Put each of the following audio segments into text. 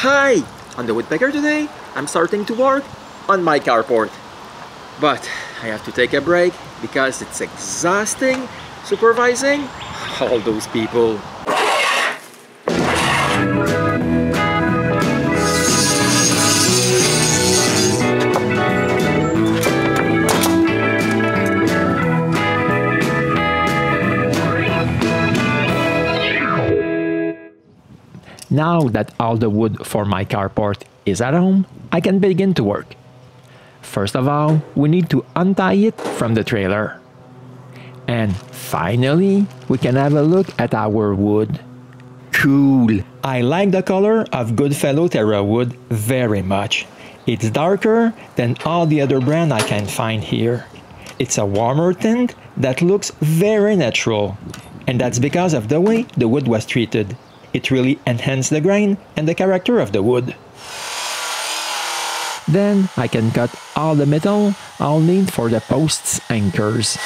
Hi! On the Woodpecker today, I'm starting to work on my carport. But I have to take a break because it's exhausting supervising all those people. Now that all the wood for my carport is at home, I can begin to work. First of all, we need to untie it from the trailer. And finally, we can have a look at our wood. Cool! I like the color of Goodfellow Terra wood very much. It's darker than all the other brand I can find here. It's a warmer tint that looks very natural. And that's because of the way the wood was treated. It really enhanced the grain and the character of the wood. Then I can cut all the metal I'll need for the posts anchors.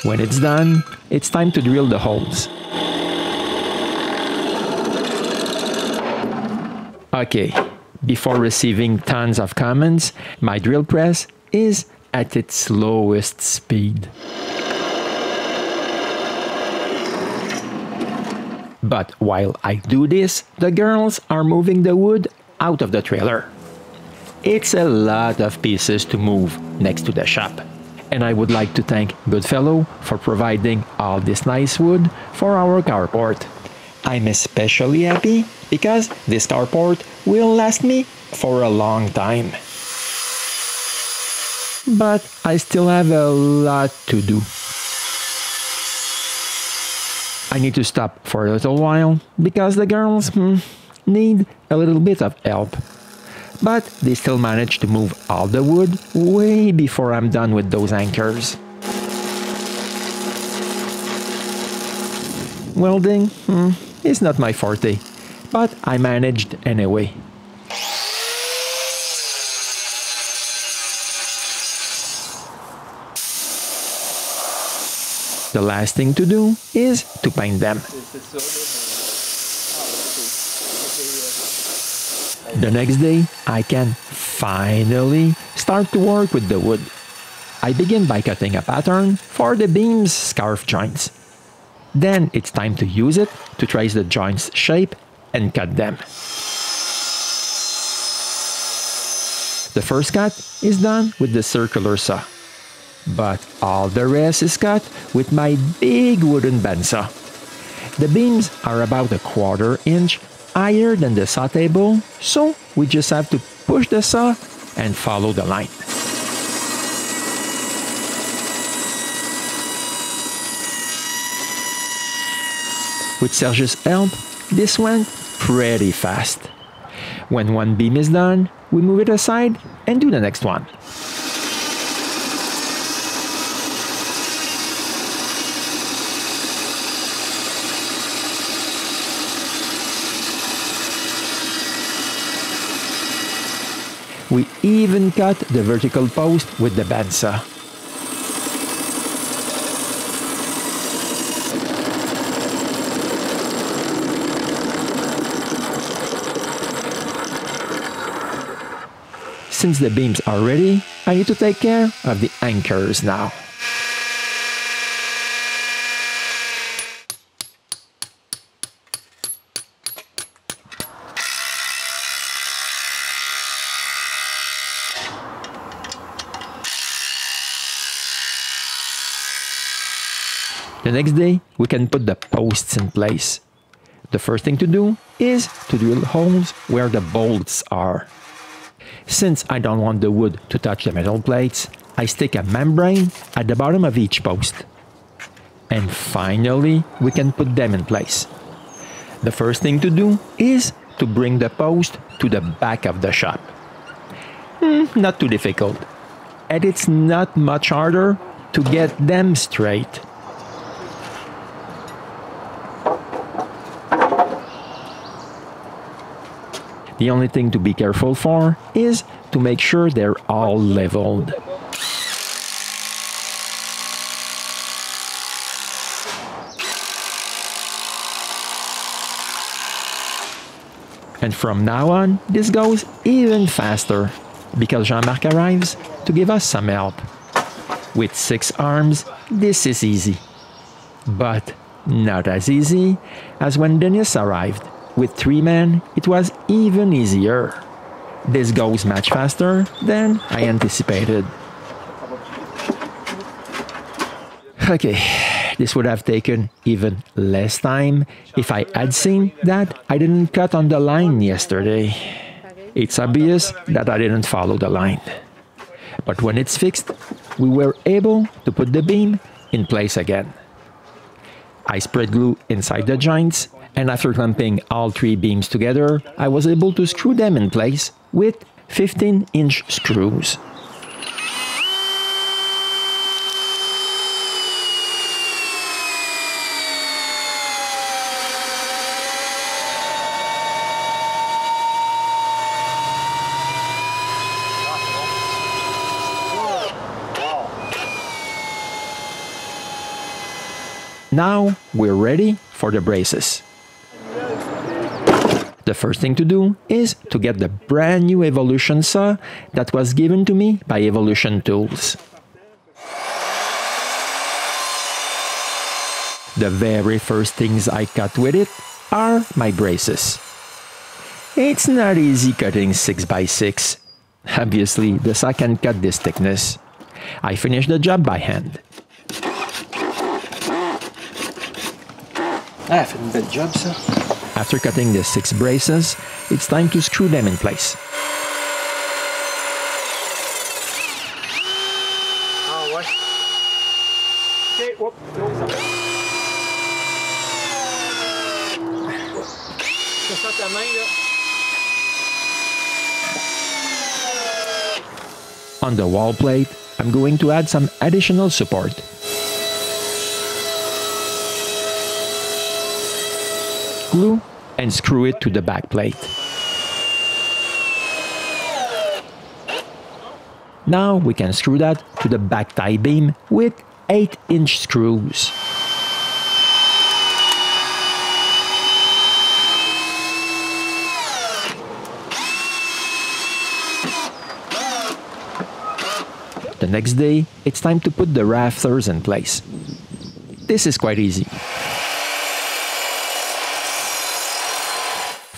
When it's done, it's time to drill the holes. Okay, before receiving tons of comments, my drill press is at its slowest speed. But while I do this, the girls are moving the wood out of the trailer. It's a lot of pieces to move next to the shop. And I would like to thank Goodfellow for providing all this nice wood for our carport. I'm especially happy because this carport will last me for a long time. But I still have a lot to do. I need to stop for a little while because the girls need a little bit of help. But they still manage to move all the wood way before I'm done with those anchors. Welding is not my forte, but I managed anyway. The last thing to do is to paint them. The next day, I can finally start to work with the wood. I begin by cutting a pattern for the beam's scarf joints. Then it's time to use it to trace the joints' shape and cut them. The first cut is done with the circular saw. But all the rest is cut with my big wooden bandsaw. The beams are about 1/4 inch higher than the saw table, so we just have to push the saw and follow the line. With Serge's help, this went pretty fast. When one beam is done, we move it aside and do the next one. We even cut the vertical post with the bandsaw. Since the beams are ready, I need to take care of the anchors now. The next day, we can put the posts in place. The first thing to do is to drill holes where the bolts are. Since I don't want the wood to touch the metal plates, I stick a membrane at the bottom of each post. And finally, we can put them in place. The first thing to do is to bring the post to the back of the shop. Not too difficult. And it's not much harder to get them straight. The only thing to be careful for is to make sure they're all leveled. And from now on, this goes even faster because Jean-Marc arrives to give us some help. With 6 arms, this is easy. But not as easy as when Denis arrived. With 3 men, it was even easier. This goes much faster than I anticipated. Okay, this would have taken even less time if I had seen that I didn't cut on the line yesterday. It's obvious that I didn't follow the line. But when it's fixed, we were able to put the beam in place again. I spread glue inside the joints, and after clamping all 3 beams together, I was able to screw them in place with 15-inch screws. Now we're ready for the braces. The first thing to do is to get the brand new Evolution saw that was given to me by Evolution Tools. The very first things I cut with it are my braces. It's not easy cutting 6x6. Obviously, the saw can cut this thickness. I finished the job by hand. Fait une belle job, ça. After cutting the 6 braces, it's time to screw them in place. Ah ouais. OK, whoop, je sens ta main, là. On the wall plate, I'm going to add some additional support. Glue and screw it to the back plate. Now we can screw that to the back tie beam with 8-inch screws. The next day, it's time to put the rafters in place. This is quite easy.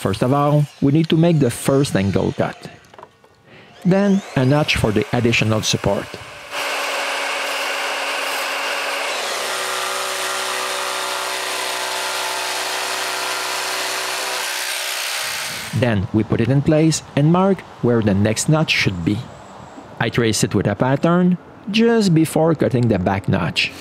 First of all, we need to make the first angle cut. Then a notch for the additional support. Then we put it in place and mark where the next notch should be. I trace it with a pattern just before cutting the back notch.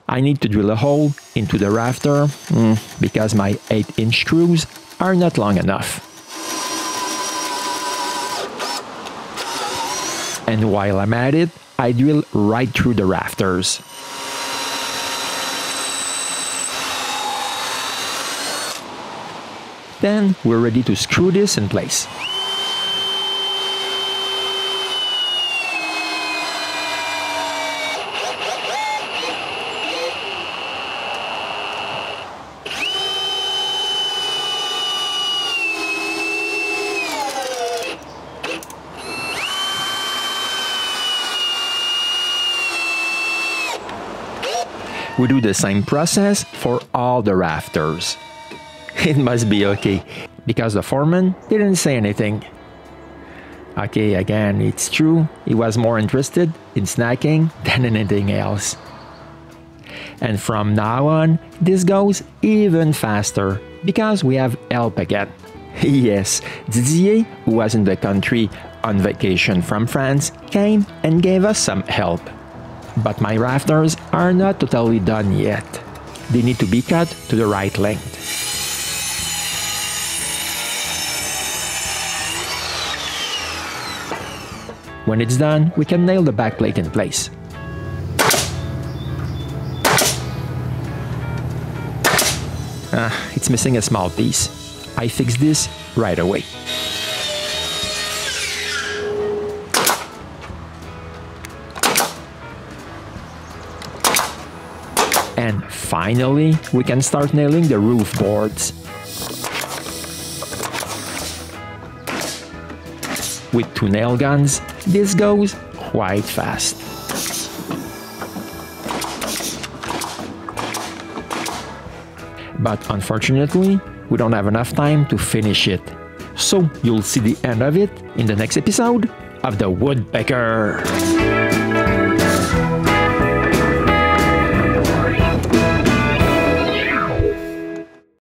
I need to drill a hole into the rafter because my 8-inch screws are not long enough. And while I'm at it, I drill right through the rafters. Then we're ready to screw this in place. We do the same process for all the rafters. It must be okay, because the foreman didn't say anything. Okay, again, it's true, he was more interested in snacking than anything else. And from now on, this goes even faster, because we have help again. Yes, Didier, who was in the country on vacation from France, came and gave us some help. But my rafters are not totally done yet. They need to be cut to the right length. When it's done, we can nail the back plate in place. It's missing a small piece. I fix this right away. And finally, we can start nailing the roof boards. With 2 nail guns, this goes quite fast. But unfortunately, we don't have enough time to finish it. So you'll see the end of it in the next episode of the Woodpecker.